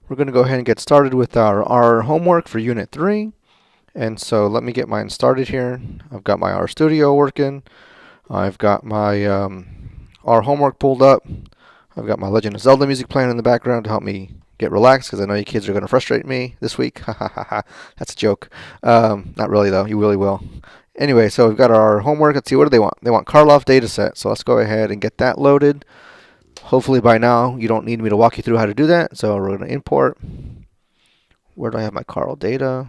We're going to go ahead and get started with our homework for Unit 3. And so let me get mine started here. I've got my R Studio working. I've got my R homework pulled up. I've got my Legend of Zelda music playing in the background to help me get relaxed because I know you kids are going to frustrate me this week. Ha ha ha ha. That's a joke. Not really though. You really will. Anyway, so we've got our homework. Let's see, what do they want? They want Karloff dataset. So let's go ahead and get that loaded. Hopefully by now you don't need me to walk you through how to do that. So we're going to import. Where do I have my Carl data?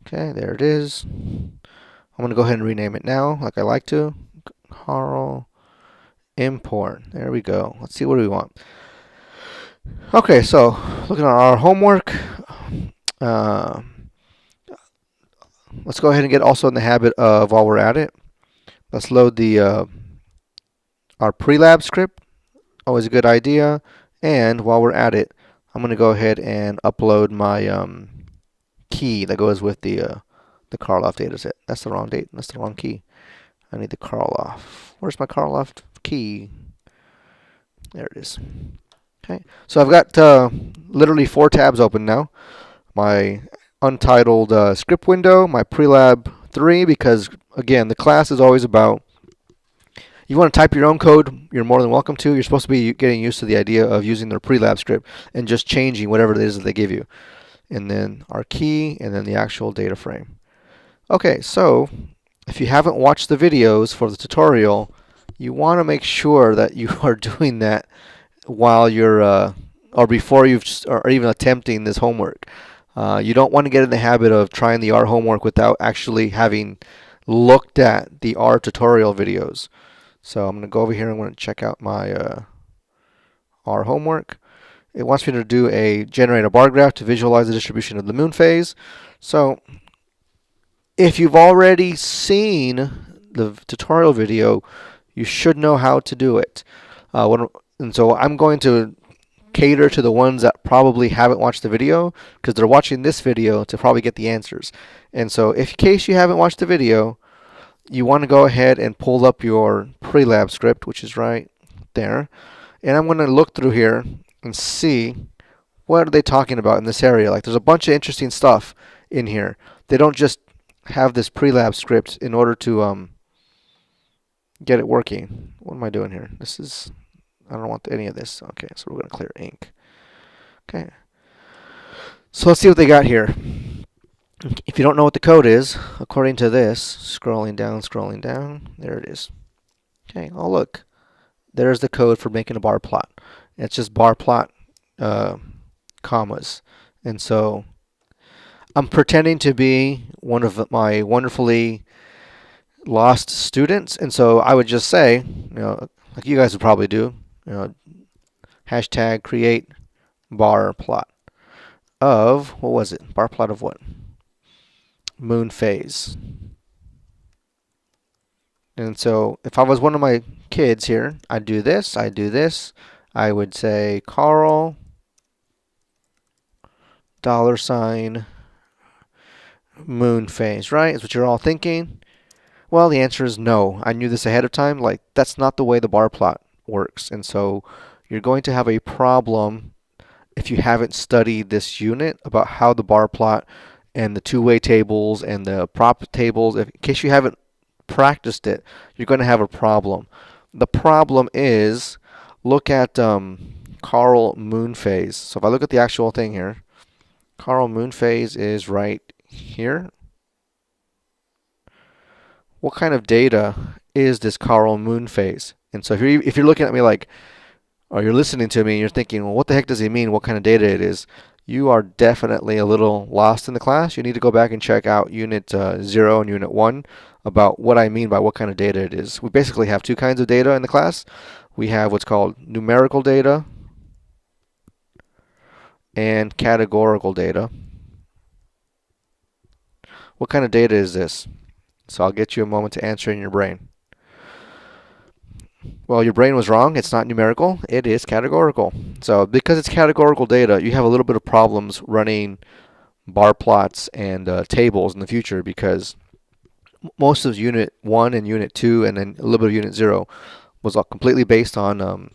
Okay, there it is. I'm going to go ahead and rename it now, like I like to. Carl import. There we go. Let's see, what do we want? Okay, so looking at our homework, let's go ahead and get also in the habit of, while we're at it, let's load the our Prelab script. Always a good idea. And while we're at it, I'm going to go ahead and upload my key that goes with the Karloff dataset. That's the wrong date. That's the wrong key. I need the Karloff. Where's my Karloff key? There it is. Okay, so I've got literally 4 tabs open now. My Untitled Script window, my Prelab 3, because again, the class is always about, you want to type your own code, you're more than welcome to. You're supposed to be getting used to the idea of using their Prelab script and just changing whatever it is that they give you. And then our key, and then the actual data frame. Okay, so if you haven't watched the videos for the tutorial, you want to make sure that you are doing that while you're, or before you've, or even attempting this homework. You don't want to get in the habit of trying the R homework without actually having looked at the R tutorial videos. So I'm going to go over here and I'm going to check out my R homework. It wants me to generate a bar graph to visualize the distribution of the moon phase. So if you've already seen the tutorial video, you should know how to do it. And so I'm going to cater to the ones that probably haven't watched the video because they're watching this video to probably get the answers. And so in case you haven't watched the video, you want to go ahead and pull up your Prelab script, which is right there. And I'm going to look through here and see what are they talking about in this area. Like, there's a bunch of interesting stuff in here. They don't just have this Prelab script in order to get it working. What am I doing here? I don't want any of this. Okay, so we're going to clear ink. Okay. So let's see what they got here. If you don't know what the code is, according to this, scrolling down, there it is. Okay, oh look. There's the code for making a bar plot. It's just bar plot commas. And so I'm pretending to be one of my wonderfully lost students. And so I would just say, like you guys would probably do, hashtag create bar plot of, what was it? Bar plot of what? Moon phase. And so if I was one of my kids here, I'd do this. I would say Carl $ moon phase, right? Is what you're all thinking. Well, the answer is no. I knew this ahead of time. Like, that's not the way the bar plot works. And so you're going to have a problem if you haven't studied this unit about how the bar plot and the two-way tables and the prop tables, in case you haven't practiced it, you're going to have a problem. The problem is, look at Carl moon phase. So if I look at the actual thing here, Carl moon phase is right here. What kind of data is this Carl moon phase? And so if you're looking at me like, or you're listening to me and you're thinking, well, what the heck does he mean? What kind of data it is? You are definitely a little lost in the class. You need to go back and check out Unit 0 and Unit 1 about what I mean by what kind of data it is. We basically have 2 kinds of data in the class. We have what's called numerical data and categorical data. What kind of data is this? So I'll get you a moment to answer in your brain. Well, your brain was wrong. It's not numerical. It is categorical. So because it's categorical data, you have a little bit of problems running bar plots and tables in the future because most of Unit 1 and Unit 2 and then a little bit of Unit 0 was all completely based on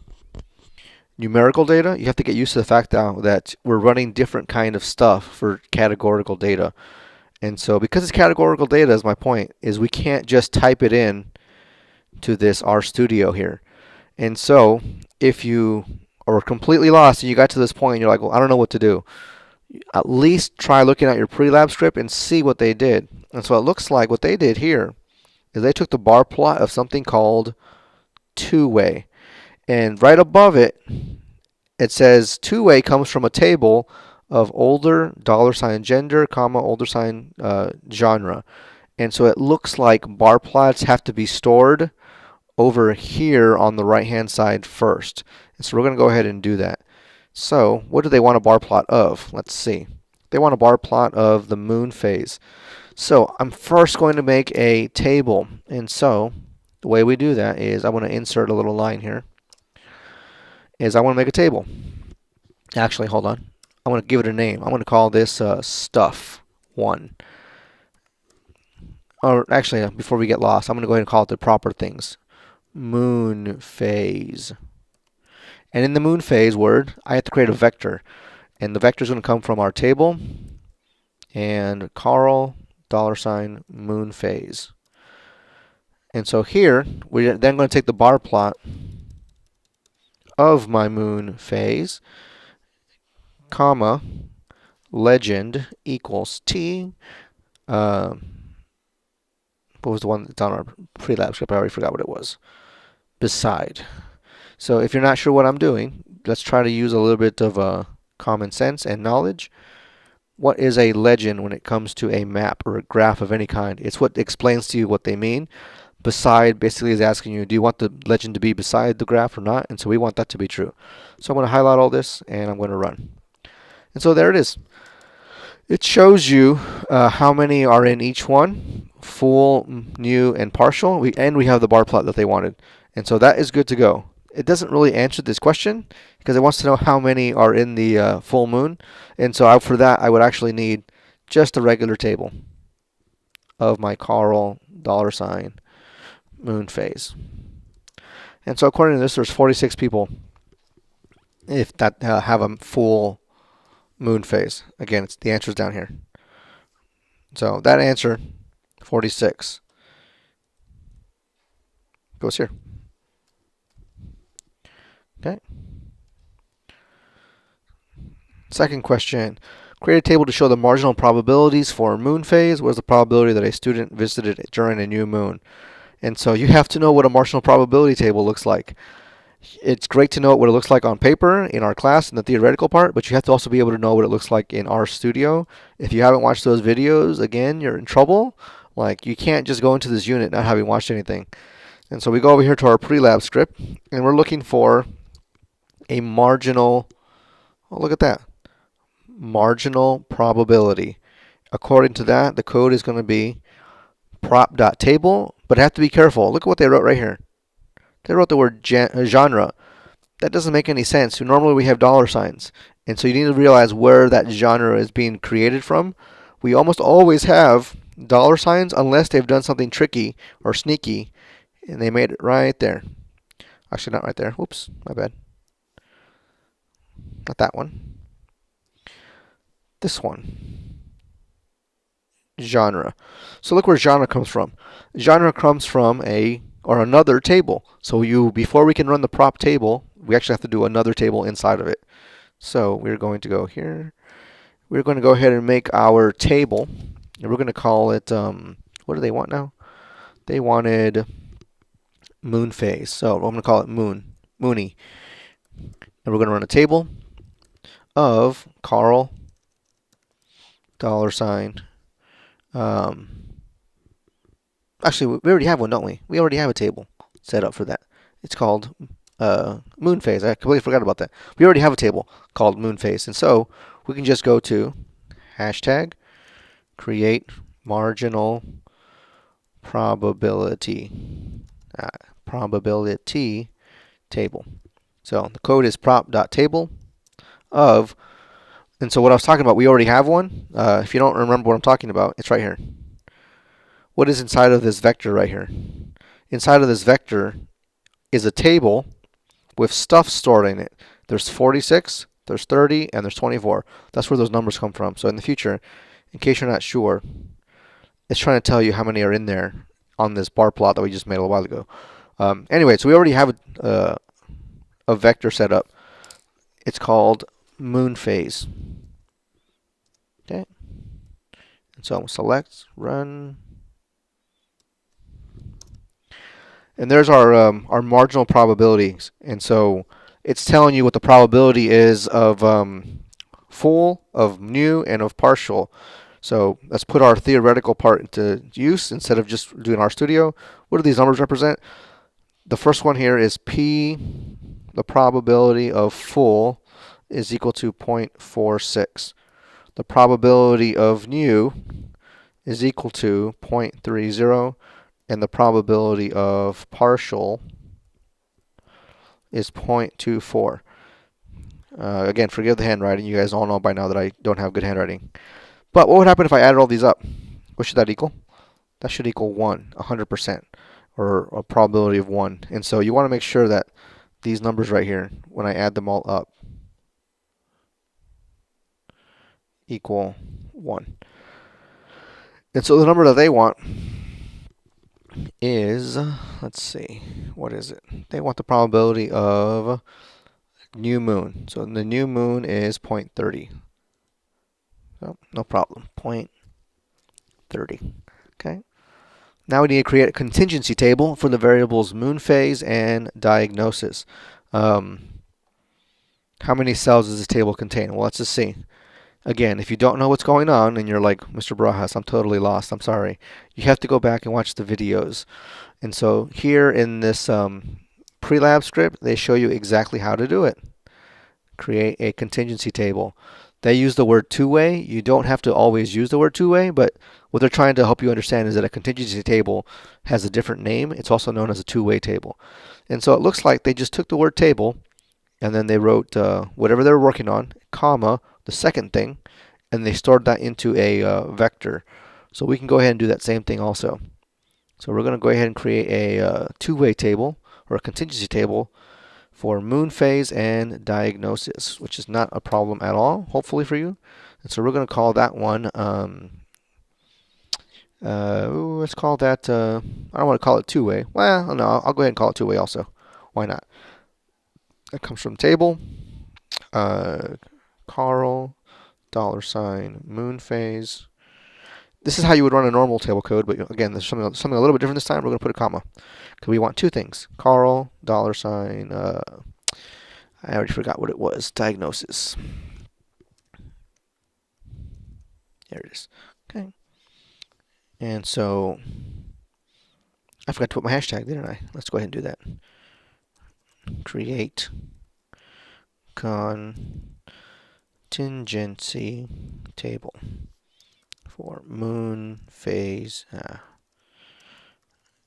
numerical data, you have to get used to the fact now that we're running different kind of stuff for categorical data. And so because it's categorical data, is my point, is we can't just type it in to this RStudio here. And so if you are completely lost and you got to this point and you're like, well, I don't know what to do, at least try looking at your Prelab script and see what they did. And so it looks like what they did here is they took the bar plot of something called two-way. And right above it, it says two-way comes from a table of older, $gender, comma, older sign, genre. And so it looks like bar plots have to be stored over here on the right-hand side first. And so we're going to go ahead and do that. So what do they want a bar plot of? Let's see. They want a bar plot of the moon phase. So I'm first going to make a table. And so the way we do that is I want to insert a little line here. I want to make a table. Actually, hold on. I want to give it a name. I'm going to call this stuff 1. Or actually, before we get lost, I'm going to go ahead and call it the proper things. Moon phase. And in the moon phase word, I have to create a vector. And the vector is going to come from our table and Carl $moon phase. And so here, we're then going to take the bar plot of my moon phase, comma, legend equals t. What was the one that's on our Prelab script? I already forgot what it was. Beside. So if you're not sure what I'm doing, let's try to use a little bit of common sense and knowledge. What is a legend when it comes to a map or a graph of any kind? It's what explains to you what they mean. Beside basically is asking you, do you want the legend to be beside the graph or not? And so we want that to be true. So I'm going to highlight all this and I'm going to run. And so there it is. It shows you how many are in each one, full, new, and partial. And we have the bar plot that they wanted. And so that is good to go. It doesn't really answer this question because it wants to know how many are in the full moon. And so for that, I would actually need just a regular table of my Carl $moon phase. And so according to this, there's 46 people if that have a full moon phase. Again, it's the answer's down here. So that answer, 46, goes here. Okay. Second question. Create a table to show the marginal probabilities for a moon phase. What is the probability that a student visited during a new moon? And so you have to know what a marginal probability table looks like. It's great to know what it looks like on paper in our class in the theoretical part, but you have to also be able to know what it looks like in RStudio. If you haven't watched those videos, again, you're in trouble. Like, you can't just go into this unit not having watched anything. And so we go over here to our Prelab script, and we're looking for a marginal, oh, look at that, marginal probability. According to that, the code is going to be prop.table, but have to be careful. Look at what they wrote right here. They wrote the word genre. That doesn't make any sense. Normally we have dollar signs. And so you need to realize where that genre is being created from. We almost always have dollar signs unless they've done something tricky or sneaky. And they made it right there. Actually, not right there. Whoops, my bad. Not that one. This one. Genre. So look where genre comes from. Genre comes from another table. So before we can run the prop table, we actually have to do another table inside of it. So we're going to go here. We're going to go ahead and make our table. And we're going to call it, what do they want now? They wanted moon phase. So I'm going to call it Moony. And we're going to run a table of Carl $. Actually, we already have one, don't we? We already have a table set up for that. It's called moon phase. I completely forgot about that. We already have a table called moon phase. And so we can just go to hashtag create marginal probability table. So the code is prop.table of, and so what I was talking about, we already have one. If you don't remember what I'm talking about, it's right here. What is inside of this vector right here? Inside of this vector is a table with stuff stored in it. There's 46, there's 30, and there's 24. That's where those numbers come from. So in the future, in case you're not sure, it's trying to tell you how many are in there on this bar plot that we just made a little while ago. Anyway, so we already have a vector set up. It's called moon phase. Okay. And so I'm going to select, run. And there's our marginal probabilities. And so it's telling you what the probability is of full, of new, and of partial. So let's put our theoretical part into use instead of just doing RStudio. What do these numbers represent? The first one here is P, the probability of full, is equal to 0.46. The probability of new is equal to 0.30, and the probability of partial is 0.24. Again, forgive the handwriting. You guys all know by now that I don't have good handwriting. But what would happen if I added all these up? What should that equal? That should equal 1, 100%, or a probability of 1. And so you want to make sure that these numbers right here, when I add them all up, equal 1. And so the number that they want is, let's see, what is it? They want the probability of new moon. So the new moon is 0.30. So no problem, 0.30. Okay. Now we need to create a contingency table for the variables moon phase and diagnosis. How many cells does this table contain? Well, let's just see. Again, if you don't know what's going on and you're like, Mr. Barajas, I'm totally lost, I'm sorry, you have to go back and watch the videos. And so here in this Prelab script, they show you exactly how to do it. Create a contingency table. They use the word two-way. You don't have to always use the word two-way, but what they're trying to help you understand is that a contingency table has a different name. It's also known as a two-way table. And so it looks like they just took the word table and then they wrote whatever they were working on, comma, the second thing, and they stored that into a vector. So we can go ahead and do that same thing also. So we're going to go ahead and create a two-way table, or a contingency table, for moon phase and diagnosis, which is not a problem at all, hopefully for you. And so we're going to call that one, let's call that, I don't want to call it two-way. Well, no, I'll go ahead and call it two-way also. Why not? It comes from table, Carl, $ moon phase. This is how you would run a normal table code, but again, there's something a little bit different this time. We're going to put a comma because we want two things. Carl, $, I already forgot what it was. Diagnosis. There it is. Okay. And so I forgot to put my hashtag, didn't I? Let's go ahead and do that. Create contingency table for moon phase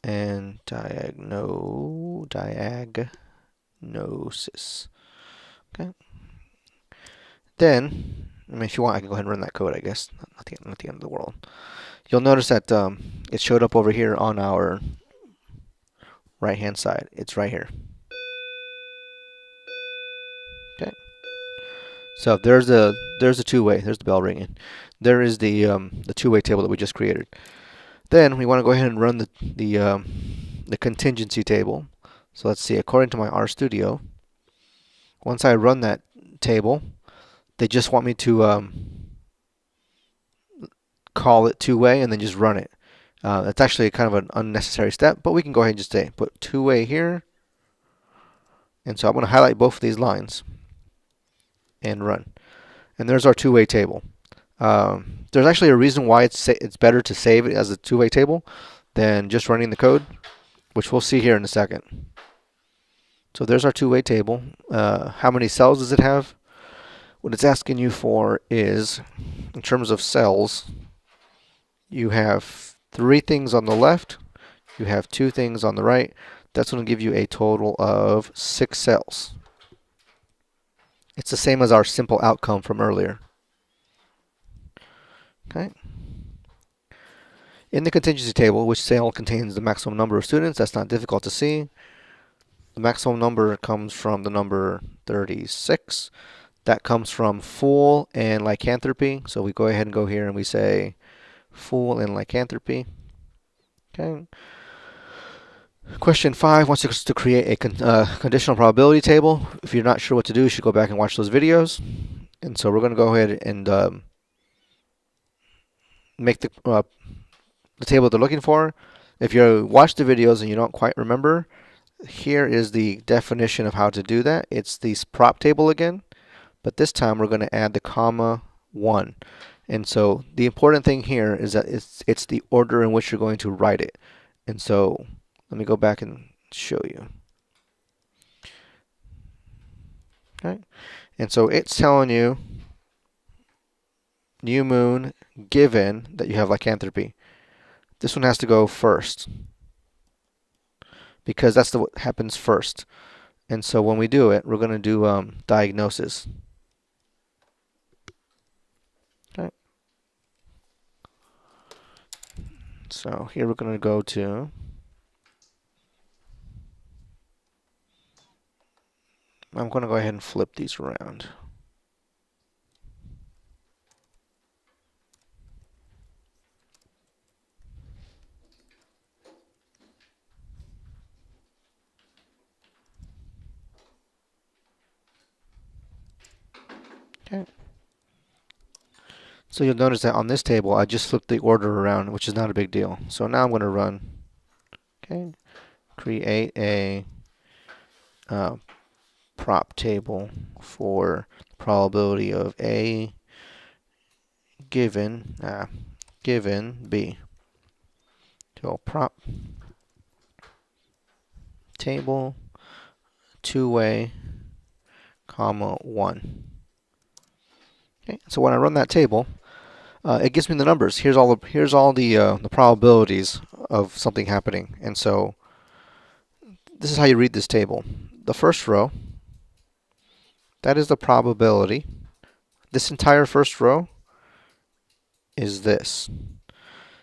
and diagnosis. Okay. Then, I mean, if you want, I can go ahead and run that code, I guess. Not the end of the world. You'll notice that it showed up over here on our right-hand side. It's right here. Okay. So there's a two-way. There's the bell ringing. There is the two-way table that we just created. Then we want to go ahead and run the contingency table. So let's see. According to my RStudio, once I run that table, they just want me to call it two-way and then just run it. That's actually kind of an unnecessary step, but we can go ahead and just say put two-way here. And so I'm going to highlight both of these lines and run. And there's our two-way table. There's actually a reason why it's better to save it as a two-way table than just running the code, which we'll see here in a second. So there's our two-way table. How many cells does it have? What it's asking you for is, in terms of cells, you have 3 things on the left, you have 2 things on the right. That's going to give you a total of 6 cells. It's the same as our simple outcome from earlier. Okay. In the contingency table, which cell contains the maximum number of students, that's not difficult to see. The maximum number comes from the number 36. That comes from full and lycanthropy. So we go ahead and go here and we say full and lycanthropy. Okay. Question 5 wants us to create a conditional probability table. If you're not sure what to do, you should go back and watch those videos. And so we're going to go ahead and make the table they're looking for. If you watch the videos and you don't quite remember, here is the definition of how to do that. It's the prop table again, but this time we're going to add the comma 1. And so the important thing here is that it's the order in which you're going to write it. And so let me go back and show you. Okay. And so it's telling you new moon given that you have lycanthropy. This one has to go first because that's what happens first. And so when we do it, we're going to do diagnosis. Okay. So here we're going to go to I'm going to go ahead and flip these around. Okay. So you'll notice that on this table, I just flipped the order around, which is not a big deal. So now I'm going to run. Okay. Create a prop table for probability of A given B. So prop table 2-way, comma 1. Okay, so when I run that table, it gives me the numbers. Here's all the probabilities of something happening. And so this is how you read this table. The first row, that is the probability. This entire first row is this.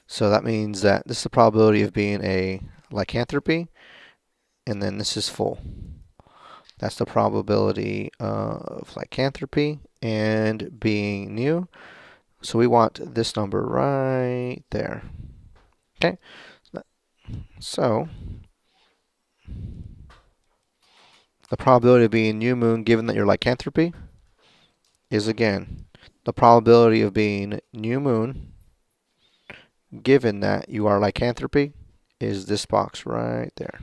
So that means that this is the probability of being a lycanthropy, and then this is full. That's the probability of lycanthropy and being new. So we want this number right there. Okay. So the probability of being new moon given that you're lycanthropy is again the probability of being new moon given that you are lycanthropy is this box right there.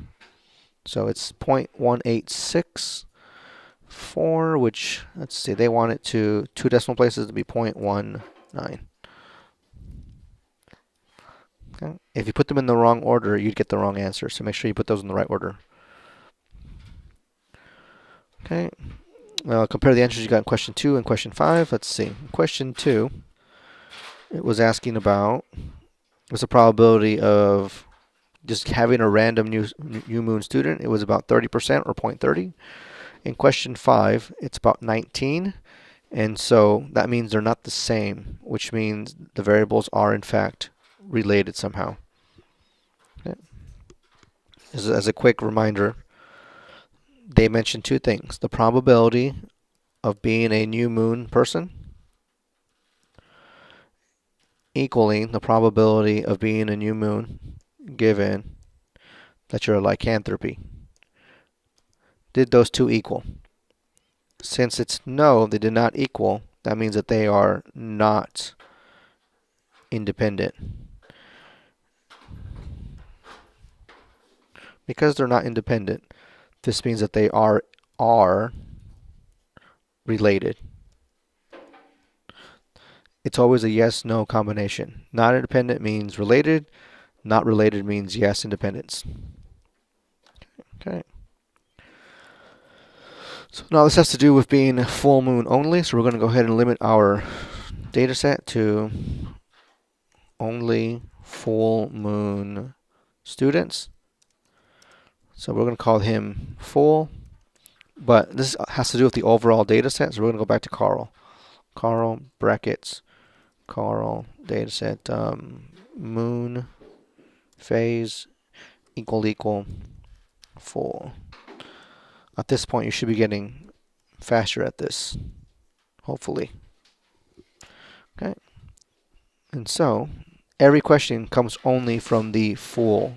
So it's 0.1864, which, let's see, they want it to 2 decimal places to be 0.19. Okay. If you put them in the wrong order, you'd get the wrong answer. So make sure you put those in the right order. Okay. Compare the answers you got in question 2 and question 5. Let's see. In question 2, it was asking about what's the probability of just having a random new moon student. It was about 30% or 0.30. In question 5, it's about 19. And so that means they're not the same, which means the variables are in fact related somehow. Okay. As a quick reminder, they mentioned 2 things. The probability of being a new moon person equaling the probability of being a new moon given that you're a lycanthropy. Did those 2 equal? Since it's no, they did not equal, that means that they are not independent. Because they're not independent, this means that they are related. It's always a yes-no combination. Not independent means related. Not related means yes, independence. Okay. So now this has to do with being full moon only. So we're going to go ahead and limit our data set to only full moon students. So we're going to call him full. But this has to do with the overall data set. So we're going to go back to Carl. Carl brackets Carl dataset moon phase equal full. At this point, you should be getting faster at this, hopefully. Okay. And so, every question comes only from the full.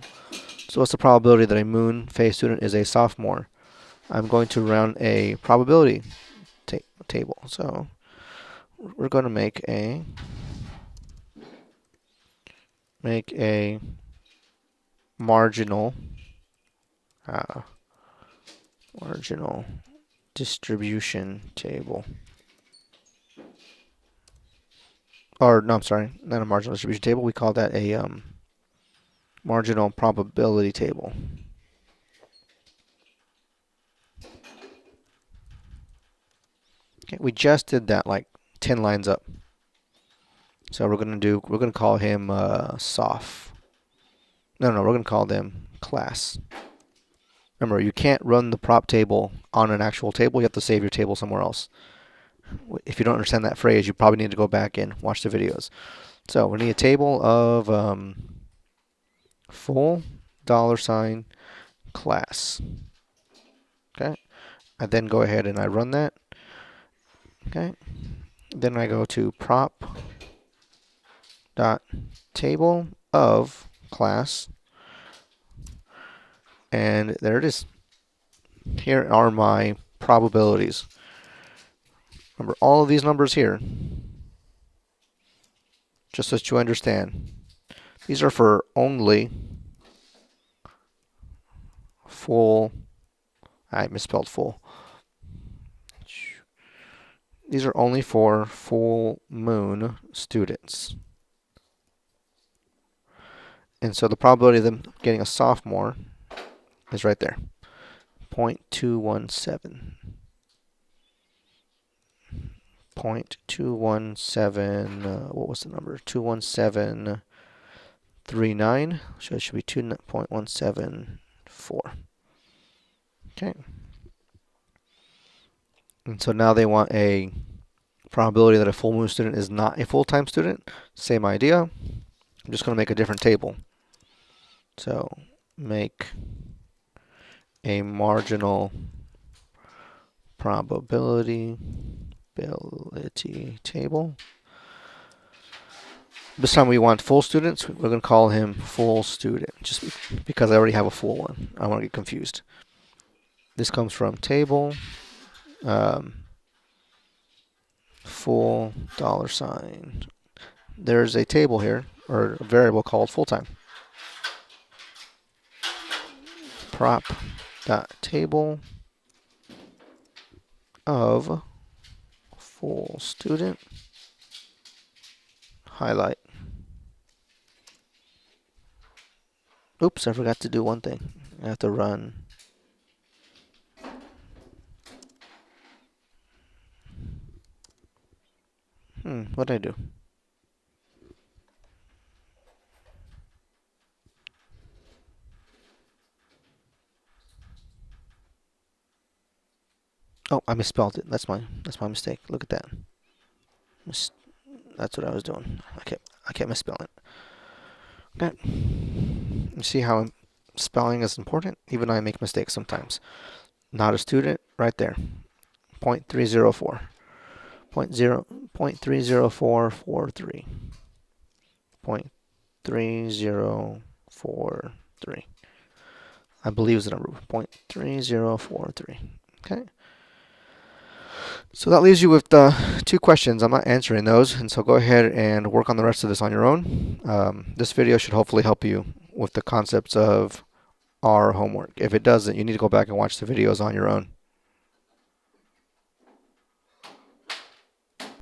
So what's the probability that a moon phase student is a sophomore? I'm going to run a probability table. So we're going to make a marginal marginal distribution table. Or no, I'm sorry, not a marginal distribution table. We call that a marginal probability table. Okay, we just did that like 10 lines up. So we're gonna call him Soph. No, we're gonna call them class. Remember, you can't run the prop table on an actual table. You have to save your table somewhere else. If you don't understand that phrase, you probably need to go back and watch the videos. So we need a table of full $ class. Okay. I then go ahead and I run that. Okay. Then I go to prop dot table of class, and there it is. Here are my probabilities. Remember, all of these numbers here, just so that you understand, these are for only full. I misspelled full. These are only for full moon students. And so the probability of them getting a sophomore is right there, 0.217. 0.217, what was the number? 21739. So it should be 2.174. Okay. And so now they want a probability that a full moon student is not a full-time student. Same idea. I'm just going to make a different table. So make a marginal probability table. This time we want full students. We're going to call him full student, just because I already have a full one. I don't want to get confused. This comes from table full $. There's a table here, or a variable called full-time. Prop dot table of full student, highlight. Oops, I forgot to do one thing. I have to run what did I do? Oh, I misspelled it. That's my mistake. Look at that. That's what I was doing. I kept misspelling it. Okay. You see how spelling is important? Even I make mistakes sometimes. Not a student, right there. 0.304. 0.30443. 0.3043. I believe is the number. 0.3043. Okay. So that leaves you with 2 questions. I'm not answering those, and so go ahead and work on the rest of this on your own. This video should hopefully help you with the concepts of our homework. If it doesn't, you need to go back and watch the videos on your own.